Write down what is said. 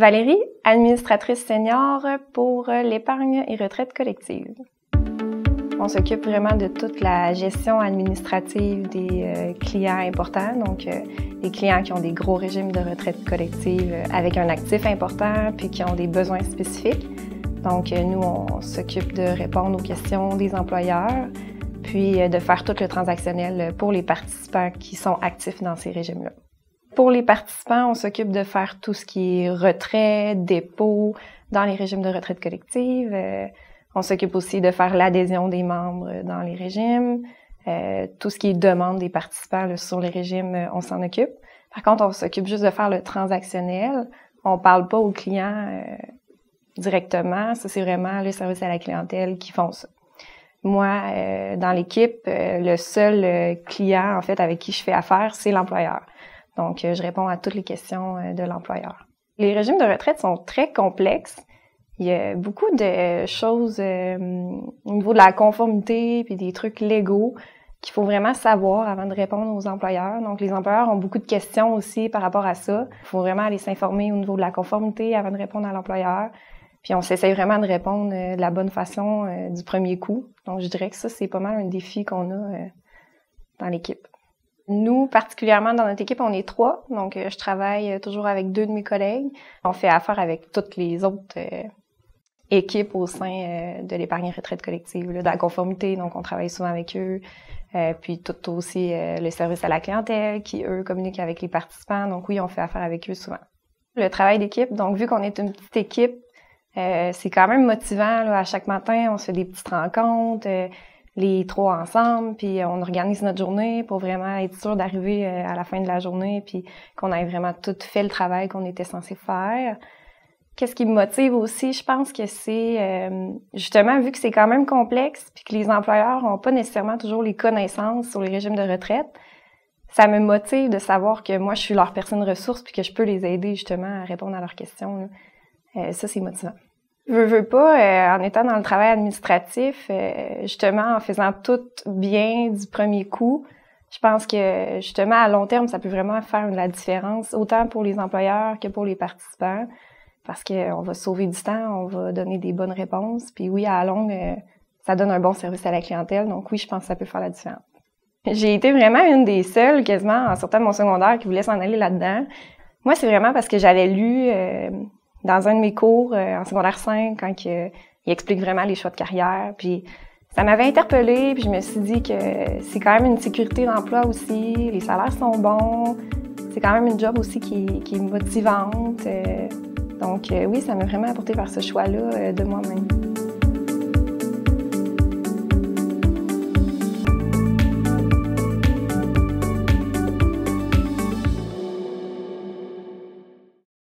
Valérie, administratrice senior pour l'épargne et retraite collective. On s'occupe vraiment de toute la gestion administrative des clients importants, donc des clients qui ont des gros régimes de retraite collective avec un actif important puis qui ont des besoins spécifiques. Donc nous, on s'occupe de répondre aux questions des employeurs puis de faire tout le transactionnel pour les participants qui sont actifs dans ces régimes-là. Pour les participants, on s'occupe de faire tout ce qui est retrait, dépôt dans les régimes de retraite collective. On s'occupe aussi de faire l'adhésion des membres dans les régimes. Tout ce qui est demande des participants là, sur les régimes, on s'en occupe. Par contre, on s'occupe juste de faire le transactionnel. On parle pas aux clients directement. Ça, c'est vraiment le service à la clientèle qui font ça. Moi, dans l'équipe, le seul client en fait avec qui je fais affaire, c'est l'employeur. Donc, je réponds à toutes les questions de l'employeur. Les régimes de retraite sont très complexes. Il y a beaucoup de choses au niveau de la conformité puis des trucs légaux qu'il faut vraiment savoir avant de répondre aux employeurs. Donc, les employeurs ont beaucoup de questions aussi par rapport à ça. Il faut vraiment aller s'informer au niveau de la conformité avant de répondre à l'employeur. Puis, on s'essaye vraiment de répondre de la bonne façon du premier coup. Donc, je dirais que ça, c'est pas mal un défi qu'on a dans l'équipe. Nous, particulièrement dans notre équipe, on est 3. Donc, je travaille toujours avec 2 de mes collègues. On fait affaire avec toutes les autres équipes au sein de l'épargne retraite collective, là, de la conformité. Donc, on travaille souvent avec eux. Puis, tout aussi le service à la clientèle qui, eux, communiquent avec les participants. Donc, oui, on fait affaire avec eux souvent. Le travail d'équipe, donc, vu qu'on est une petite équipe, c'est quand même motivant. Là, à chaque matin, on se fait des petites rencontres. Les 3 ensemble, puis on organise notre journée pour vraiment être sûr d'arriver à la fin de la journée, puis qu'on ait vraiment tout fait le travail qu'on était censé faire. Qu'est-ce qui me motive aussi? Je pense que c'est justement, vu que c'est quand même complexe, puis que les employeurs n'ont pas nécessairement toujours les connaissances sur les régimes de retraite, ça me motive de savoir que moi, je suis leur personne ressource, puis que je peux les aider justement à répondre à leurs questions. Ça, c'est motivant. Veux pas, en étant dans le travail administratif, justement, en faisant tout bien du premier coup, je pense que, justement, à long terme, ça peut vraiment faire la différence, autant pour les employeurs que pour les participants, parce qu'on va sauver du temps, on va donner des bonnes réponses, puis oui, à la longue, ça donne un bon service à la clientèle, donc oui, je pense que ça peut faire la différence. J'ai été vraiment une des seules, quasiment, en sortant de mon secondaire, qui voulait s'en aller là-dedans. Moi, c'est vraiment parce que j'avais lu dans un de mes cours en secondaire 5, quand il explique vraiment les choix de carrière. Puis ça m'avait interpellée, puis je me suis dit que c'est quand même une sécurité d'emploi aussi, les salaires sont bons, c'est quand même une job aussi qui est motivante. Donc oui, ça m'a vraiment apporté vers ce choix-là de moi-même.